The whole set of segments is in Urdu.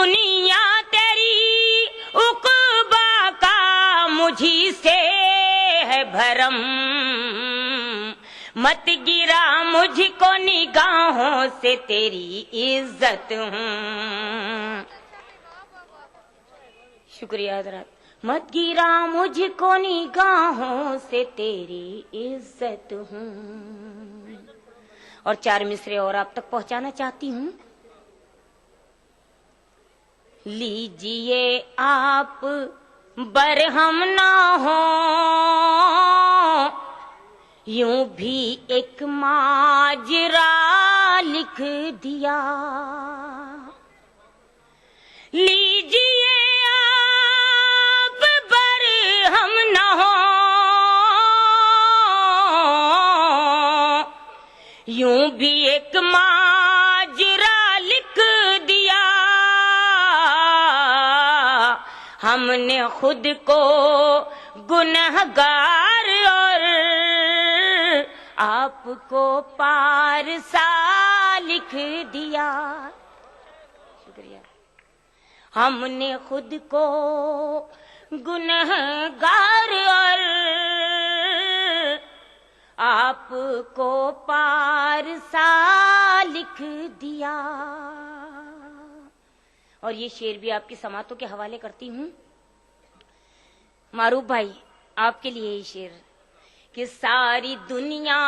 دنیا تیری عقبا کا مجھی سے ہے بھرم، مت گرا مجھ کو نگاہوں سے تیری عزت ہوں۔ شکریہ حضرات۔ مت گرا مجھ کو نگاہوں سے تیری عزت ہوں۔ اور 4 مصرے اور آپ تک پہنچانا چاہتی ہوں۔ لیجئے آپ برہم نہ ہو، یوں بھی ایک ماجرا لکھ دیا۔ لیجئے آپ برہم نہ ہو، یوں بھی ایک ماجرا لکھ دیا۔ ہم نے خود کو گنہگار اور آپ کو پارسا لکھ دیا۔ شکریہ۔ ہم نے خود کو گنہگار اور آپ کو پارسا لکھ دیا۔ اور یہ شعر بھی آپ کی سماعتوں کے حوالے کرتی ہوں۔ معروف بھائی، آپ کے لیے یہ شعر کہ ساری دنیا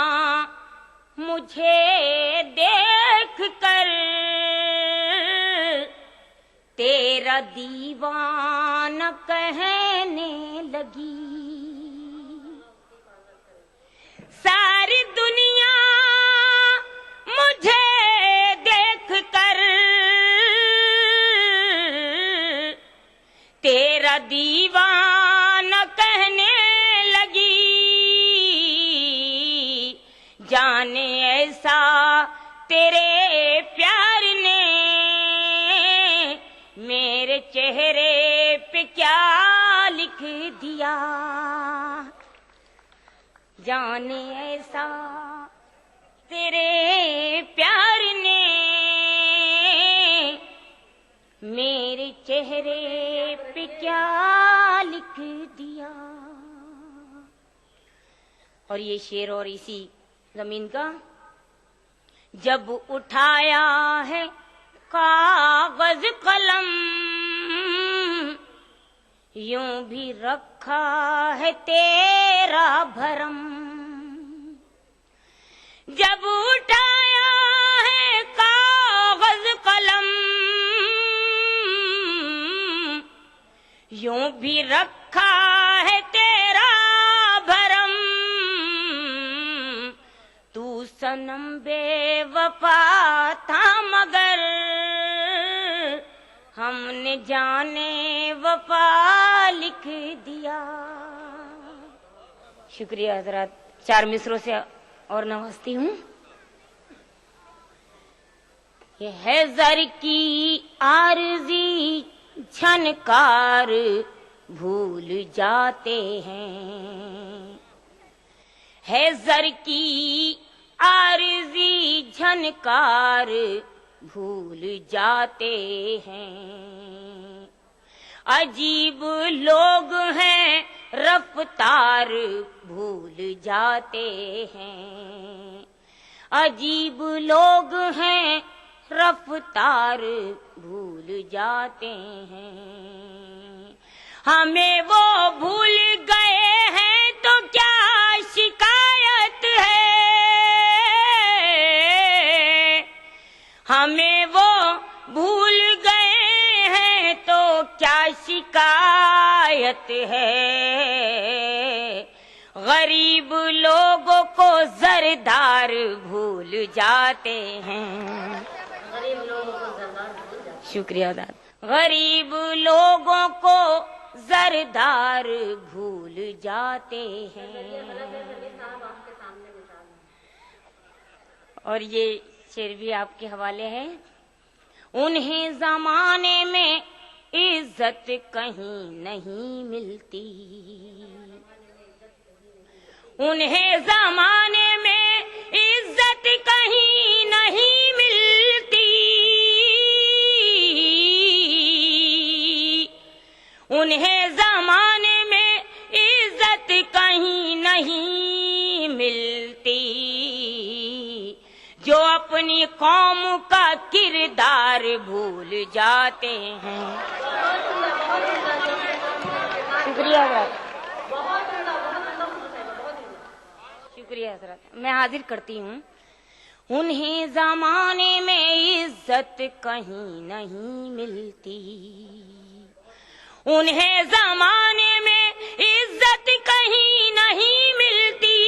مجھے دیکھ کر تیرا دیوانہ کہنے لگی۔ ساری دنیا مجھے دیکھ کر تیرا دیوانہ کہنے لگی۔ جانے ایسا تیرے پیار نے میرے چہرے پہ کیا لکھ دیا۔ جانے ایسا تیرے پیار نے میرے چہرے پہ کیا لکھ دیا۔ اور یہ شعر اور اسی زمین کا، جب اٹھایا ہے کاغذ قلم یوں بھی رکھا ہے تیرا بھرم۔ جب اٹھایا ہے کاغذ قلم یوں بھی رکھا ہے تیرا بھرم۔ تو صنم بے وفا تھا مگر ہم نے جانے وفا لکھ دیا۔ شکریہ حضرات۔ 4 مصروں سے اور نوازتی ہوں۔ یہ ہے زر کی عارضی جھنکار بھول جاتے ہیں، ہے زر کی عارضی جھنکار بھول جاتے ہیں۔ عجیب لوگ ہیں رفتار بھول جاتے ہیں۔ عجیب لوگ ہیں رفتار بھول جاتے ہیں۔ ہمیں وہ بھول گئے ہیں تو کیا شکایت ہے، ہمیں وہ بھول گئے ہیں تو کیا شکایت ہے۔ غریب لوگوں کو زردار بھول جاتے ہیں۔ شکریہ داد۔ غریب لوگوں کو زردار بھول جاتے ہیں۔ اور یہ شعر بھی آپ کے حوالے ہے۔ انہیں زمانے میں عزت کہیں نہیں ملتی، انہیں زمانے میں عزت کہیں نہیں ملتی، انہیں زمانے میں عزت کہیں نہیں ملتی، جو اپنی قوم کا کردار بھول جاتے ہیں۔ شکریہ حضرت، شکریہ حضرت، میں حاضر کرتی ہوں۔ انہیں زمانے میں عزت کہیں نہیں ملتی، انہیں زمانے میں عزت کہیں نہیں ملتی،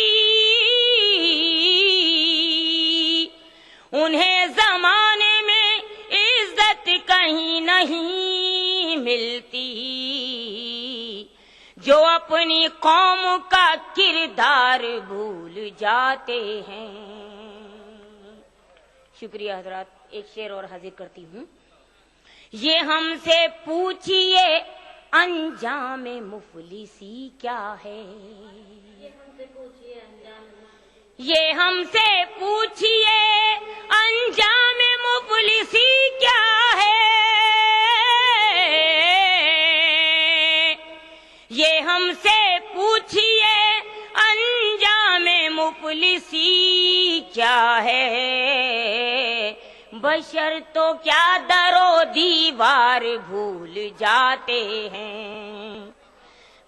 انہیں زمانے میں عزت کہیں نہیں ملتی، جو اپنی قوم کا کردار بھول جاتے ہیں۔ شکریہ حضرات، ایک شعر اور حاضر کرتی ہوں۔ یہ ہم سے پوچھئے انجام مفلسی کیا ہے، یہ ہم سے پوچھئے انجام مفلسی کیا ہے، یہ ہم سے پوچھئے انجام مفلسی کیا ہے، بشر تو کیا در و دیوار بھول جاتے ہیں،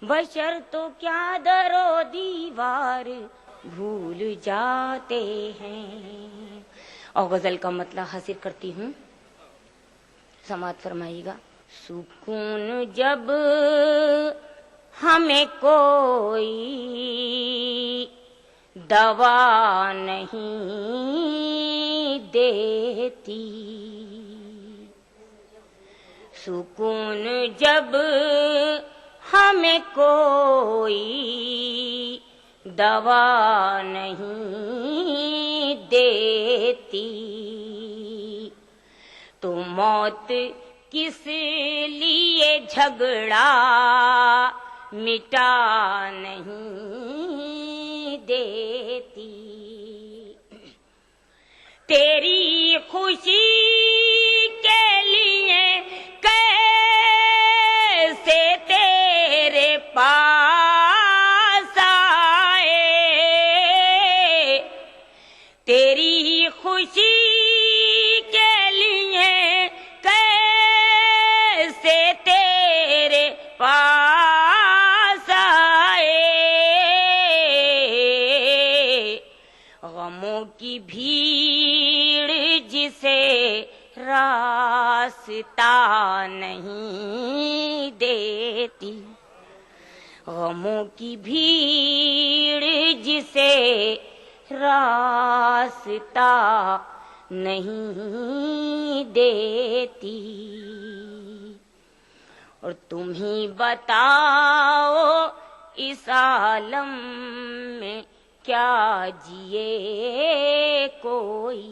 بشر تو کیا در و دیوار بھول جاتے ہیں۔ اور غزل کا مطلب حاصل کرتی ہوں، سماعت فرمائیے گا۔ سکون جب ہمیں کوئی دوا نہیں دیتی، سکون جب ہمیں کوئی دوا نہیں دیتی، تو موت کس لیے جھگڑا مٹا نہیں دیتی، تیری خوشی کے لیے کیسے تیرے پاس آئے، تیری خوشی کے لیے کیسے تیرے پاس آئے، غموں کی بھیڑ جسے راستہ نہیں دیتی، غموں کی بھیڑ جسے راستہ نہیں دیتی، اور تم ہی بتاؤ اس عالم میں کیا جیے کوئی،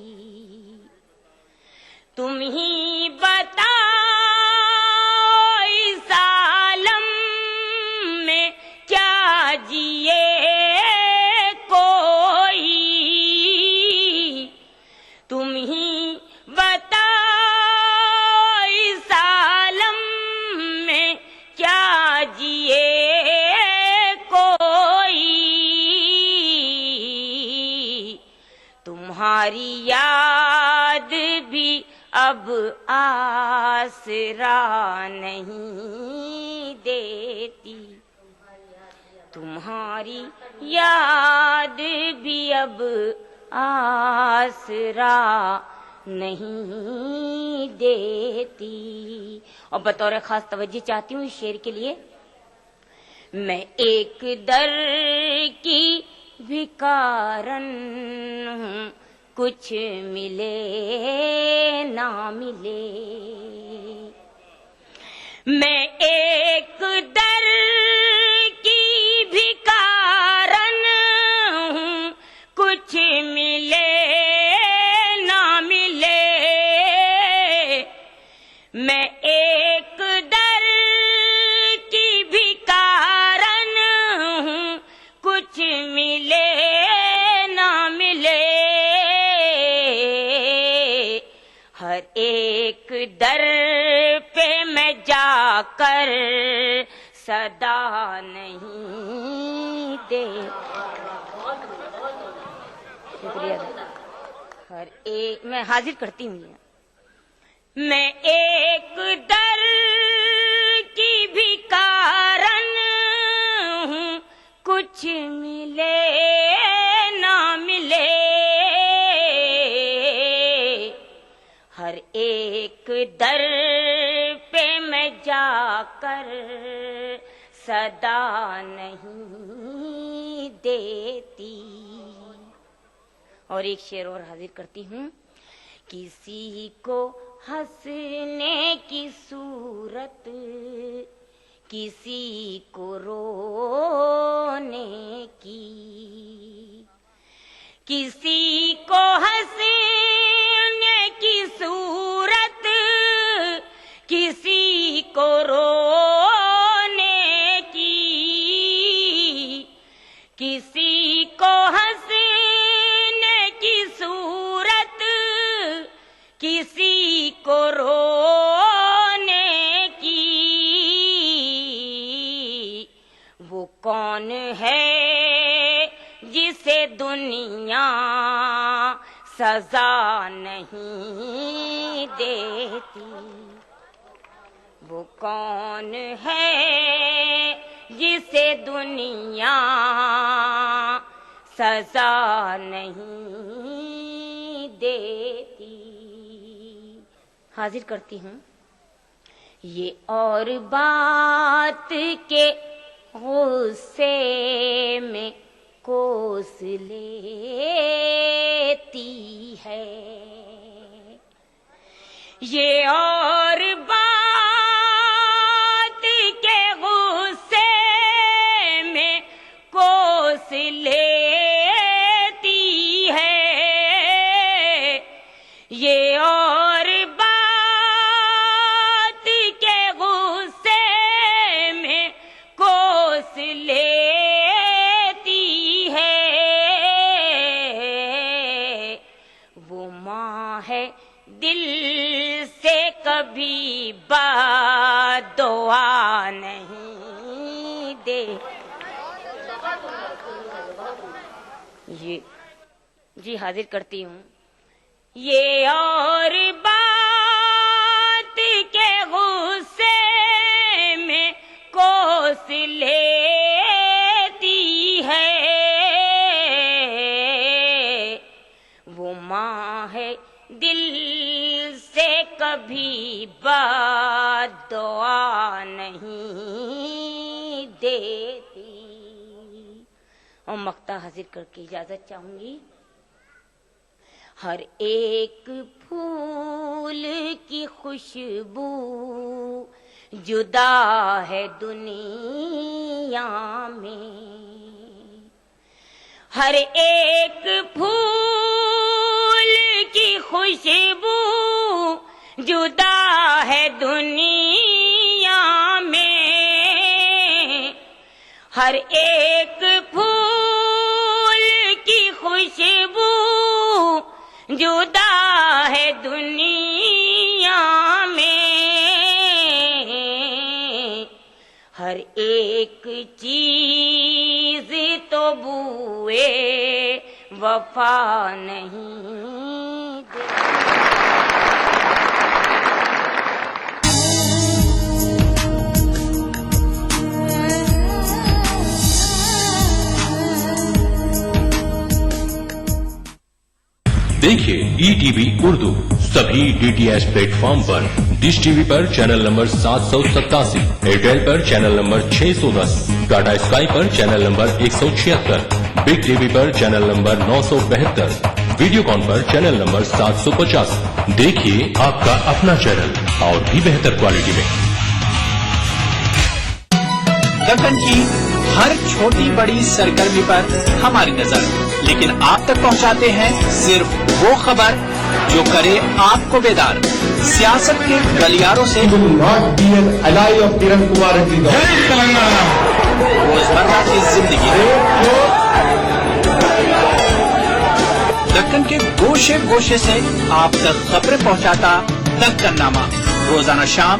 تم ہی بتاؤ اس عالم میں کیا جیے کوئی، تم ہی بتاؤ اس عالم میں کیا جیے کوئی، تمہاری یاد بھی اب آسرا نہیں دیتی، تمہاری یاد بھی اب آسرا نہیں دیتی۔ اور بطور خاص توجہ چاہتی ہوں اس شعر کے لیے۔ میں ایک در کی بھکارن ہوں، کچھ ملے نہ ملے، میں ایک در کی بھکارن ہوں، کچھ ملے نہ ملے، میں ایک در کی بھکارن ہوں، کچھ ملے نہ ملے، ہر ایک در پہ میں جا کر صدا نہیں دے. شکریہ. ہر ایک میں حاضر کرتی ہوں. میں ایک در کی بھکارن ہوں, کچھ ملے نہ ملے, ہر ایک در پہ میں جا کر صدا نہیں دیتی. اور ایک شعر اور حاضر کرتی ہوں. کسی کو ہنسنے کی صورت, کسی کو رونے کی, کسی کو ہنسنے کی صورت, کسی کو رونے کی, کسی کو ہنسنے کی صورت, کسی کو رونے کی. وہ کون ہے جسے دنیا سزا نہیں دیتی؟ وہ کون ہے جسے دنیا سزا نہیں دیتی؟ حاضر کرتی ہوں. یہ اور بات کے غصے میں کوس لیتی ہے, یہ اور بات کے غصے میں کوس لیتی ہے, یہ اور بات کے غصے میں کوس لیتی ہے. وہ ماں ہے دل سے کبھی بد دعا نہیں دے. جی حاضر کرتی ہوں. یہ اور بات کے غصے میں کوس لیتی ہے, وہ ماں ہے دل سے کبھی بد دعا نہیں دیتی. اور مقطع حاضر کر کے اجازت چاہوں گی. ہر ایک پھول کی خوشبو جدا ہے دنیا میں, ہر ایک پھول کی خوشبو جدا ہے دنیا میں, ہر ایک پھول کی خوشبو جدا ہے دنیا میں, ہر ایک چیز تو بوئے وفا نہیں دے. دیکھیے ETV اردو سبھی DTH پلیٹ فارم پر. ڈش ٹی وی پر چینل نمبر 787, ایئرٹیل پر چینل نمبر 610, ٹاٹا اسکائی پر channel number 176, Big TV پر چینل نمبر 972, ویڈیو کان پر چینل نمبر 750. دیکھیے آپ کا اپنا چینل اور بھی بہتر کوالٹی میں. دکن کی ہر چھوٹی بڑی سرگرمی پر ہماری نظر, لیکن آپ تک پہنچاتے ہیں صرف وہ خبر جو کرے آپ کو بیدار. سیاست کے گلیاروں سے روزمرہ کی زندگی, دکن کے گوشے گوشے سے آپ تک خبریں پہنچاتا دکن نامہ, روزانہ شام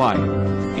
5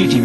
ETV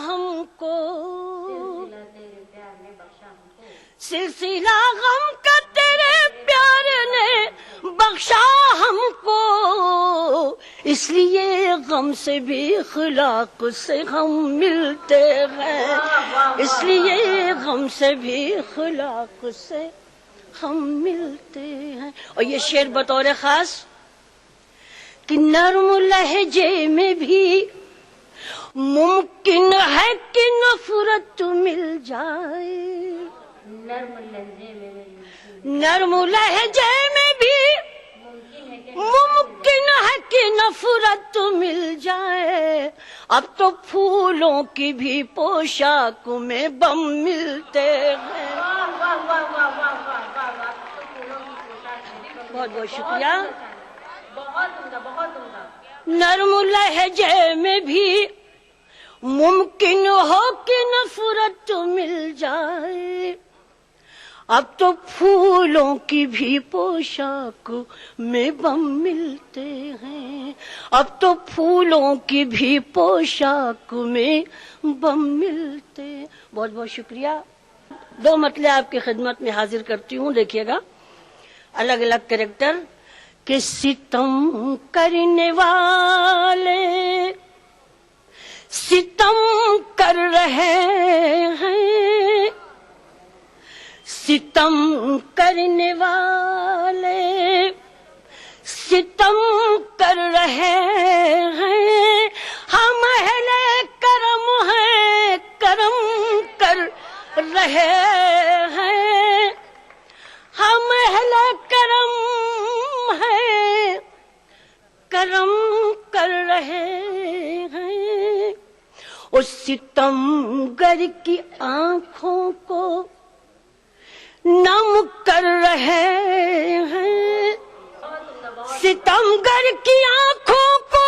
ہم کو سلسلہ غم کا تیرے پیار نے بخشا ہم کو اس لیے غم سے بھی اخلاق سے ہم ملتے ہیں اس لیے غم سے بھی اخلاق سے ہم ملتے ہیں اور یہ شعر بطور خاص کہ نرم لہجے میں بھی ممکن ہے کہ نفرت مل جائے نرم لہجے میں بھی ممکن ہے کہ نفرت مل جائے اب تو پھولوں کی بھی پوشاک میں بم ملتے ہیں بہت بہت شکریہ نرم لہجے میں بھی ممکن ہو کہ نفرت مل جائے اب تو پھولوں کی بھی پوشاک میں بم ملتے ہیں اب تو پھولوں کی بھی پوشاک میں بم ملتے ہیں بہت بہت شکریہ دو مطلب آپ کی خدمت میں حاضر کرتی ہوں دیکھیے گا الگ الگ کریکٹر کہ ستم کرنے والے ستم کر رہے ہیں ستم کرنے والے ستم کر رہے ہیں ہم اہل کرم ہیں کرم کر رہے ہیں ہم اہل کرم ہیں کرم کر رہے ہیں اس ستم گر کی آنکھوں کو نم کر رہے ہیں ستم گر کی آنکھوں کو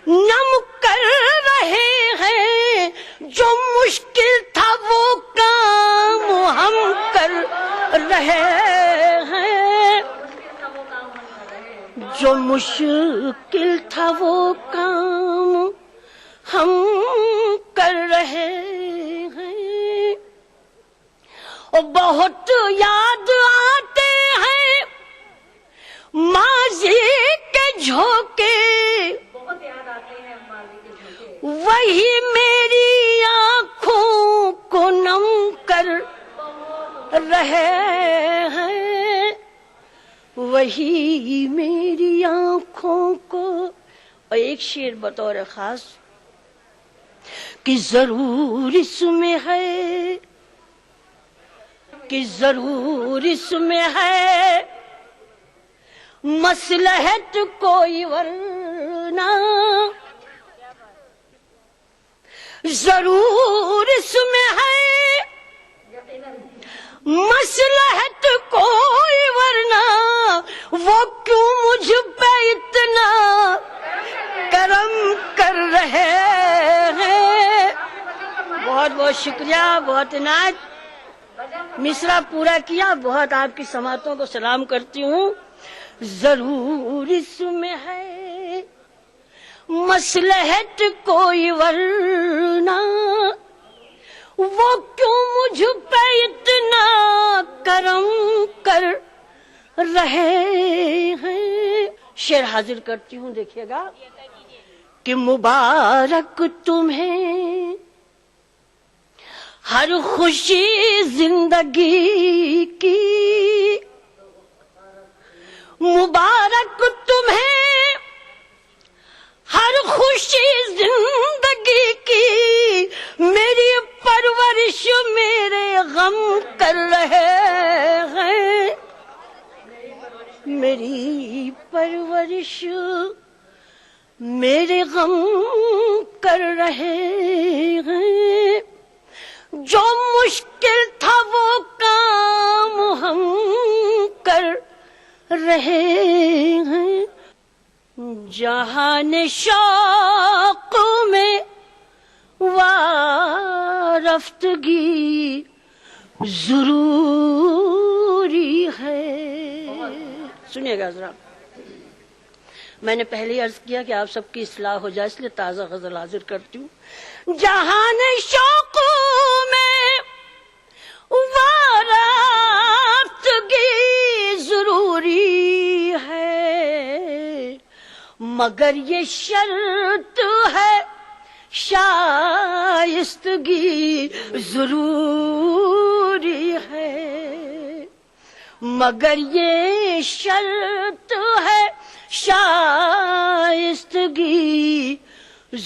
نم کر رہے ہیں جو مشکل تھا وہ کام ہم کر رہے ہیں جو مشکل تھا وہ کام ہم کر رہے ہیں اور بہت یاد آتے ہیں ماضی کے جھونکے وہی میری آنکھوں کو نم کر رہے ہیں وہی میری آنکھوں کو اور ایک شعر بطور خاص کہ ضرور اس میں ہے کہ ضرور اس میں ہے مصلحت کوئی ورنہ ضرور اس میں ہے مصلحت کوئی ورنہ وہ کیوں مجھ پہ اتنا کرم کر رہے ہیں بہت بہت شکریہ بہت عنایت مصرع پورا کیا بہت آپ کی سماعتوں کو سلام کرتی ہوں ضرور اس میں ہے مصلحت کوئی ورنہ وہ کیوں مجھ پہ اتنا کرم کر رہے ہیں شعر حاضر کرتی ہوں دیکھیے گا کہ مبارک تمہیں ہر خوشی زندگی کی مبارک تمہیں ہر خوشی زندگی کی میری پرورش میرے غم کر رہے ہیں میری پرورش میرے غم کر رہے ہیں جو مشکل تھا وہ کام ہم کر رہے ہیں جہان شوق میں وارفتگی ضروری ہے سنیے گا ذرا میں نے پہلے عرض کیا کہ آپ سب کی اصلاح ہو جائے، اس لیے تازہ غزل حاضر کرتی ہوں. جہان شوق میں وارفتگی ضروری ہے، مگر یہ شرط ہے شائستگی ضروری ہے، مگر یہ شرط ہے شائستگی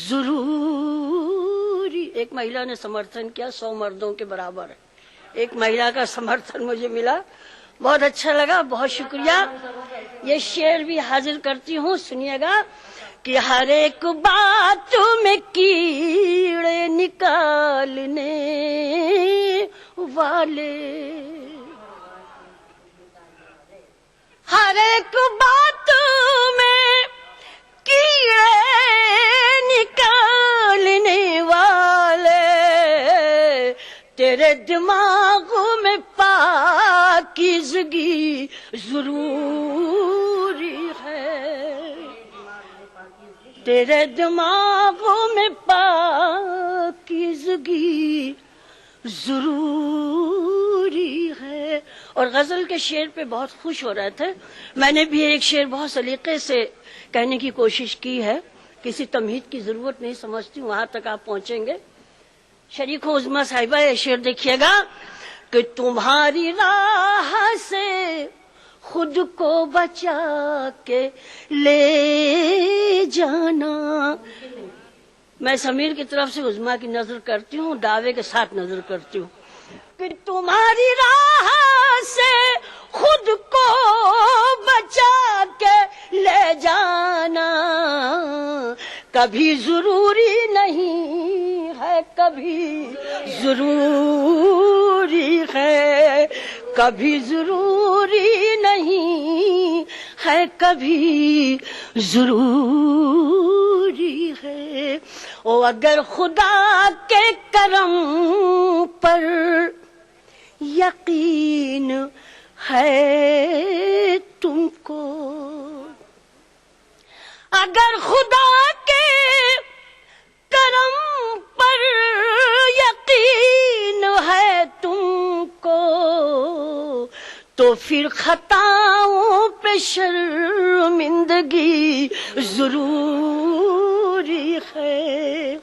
ضروری. ایک مہیلا نے سمرتھن کیا 100 مردوں کے برابر ہے. ایک مہیلا کا سمرتھن مجھے ملا، بہت اچھا لگا، بہت شکریہ. یہ شعر بھی حاضر کرتی ہوں، سنیے گا کہ ہر ایک بات میں کیڑے نکالنے والے، ہر ایک بات میں کیڑے نکالنے والے، تیرے دماغ میں پاکیزگی ضروری ہے، تیرے دماغ میں پاکیزگی ضروری ہے. اور غزل کے شعر پہ بہت خوش ہو رہے تھے. میں نے بھی ایک شعر بہت سلیقے سے کہنے کی کوشش کی ہے، کسی تمہید کی ضرورت نہیں سمجھتی ہوں، وہاں تک آپ پہنچیں گے. شریک ہوں عظمیٰ صاحبہ، یہ شعر دیکھیے گا کہ تمہاری راہ سے خود کو بچا کے لے جانا. میں سمیر کی طرف سے عظمیٰ کی نظر کرتی ہوں، دعوے کے ساتھ نظر کرتی ہوں کہ تمہاری راہ سے خود کو بچا کے لے جانا کبھی ضروری نہیں ہے، کبھی ضروری ہے، کبھی ضروری نہیں ہے، کبھی ضروری ہے. او اگر خدا کے کرم پر یقین ہے تم کو، اگر خدا کے کرم پر یقین ہے تم کو، تو پھر خطاؤں پہ شرمندگی ضروری ہے،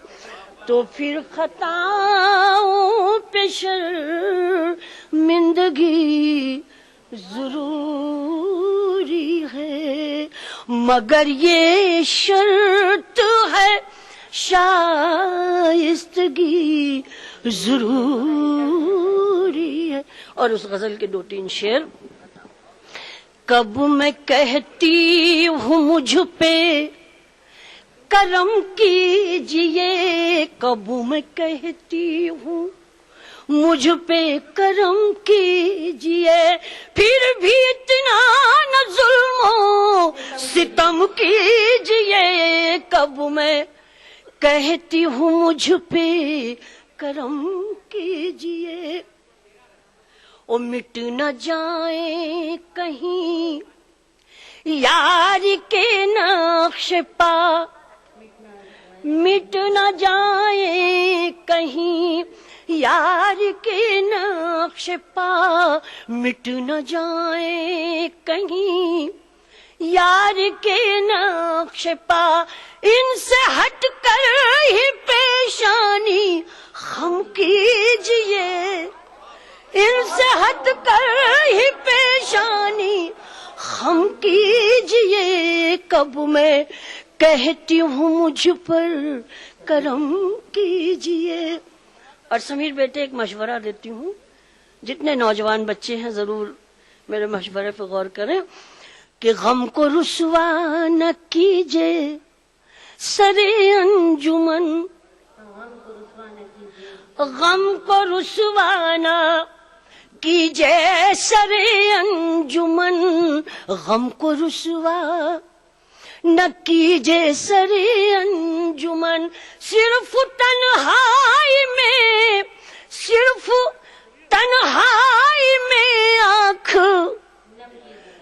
تو پھر خطاؤں پہ شرمندگی ضروری ہے، مگر یہ شرط ہے شائستگی ضروری ہے. اور اس غزل کے 2-3 شعر. کب میں کہتی ہوں مجھ پہ کرم کیجئے، کب میں کہتی ہوں مجھ پہ کرم کیجئے، پھر بھی اتنا نہ ظلم و ستم کیجئے. کب میں کہتی ہوں مجھ پہ کرم کیجئے، او مٹ نہ جائیں کہیں یار کے نقش پا، مٹ نہ جائیں کہیں یار کے نقش پا، مٹ نہ جائیں کہیں یار کے نقش پا. ان سے ہٹ کر ہی پیشانی خم کیجئے، ان سے ہٹ کر ہی پیشانی خم کیجئے. کب میں کہتی ہوں مجھ پر کرم کیجئے. اور سمیر بیٹے ایک مشورہ دیتی ہوں، جتنے نوجوان بچے ہیں ضرور میرے مشورے پہ غور کریں کہ غم کو رسوا نہ کیجئے سرے انجمن، غم کو رسوا نہ کیجئے سرے انجمن، غم کو رسوا نہ کیجئے سرے انجمن. صرف تنہائی میں، صرف تنہائی میں آنکھ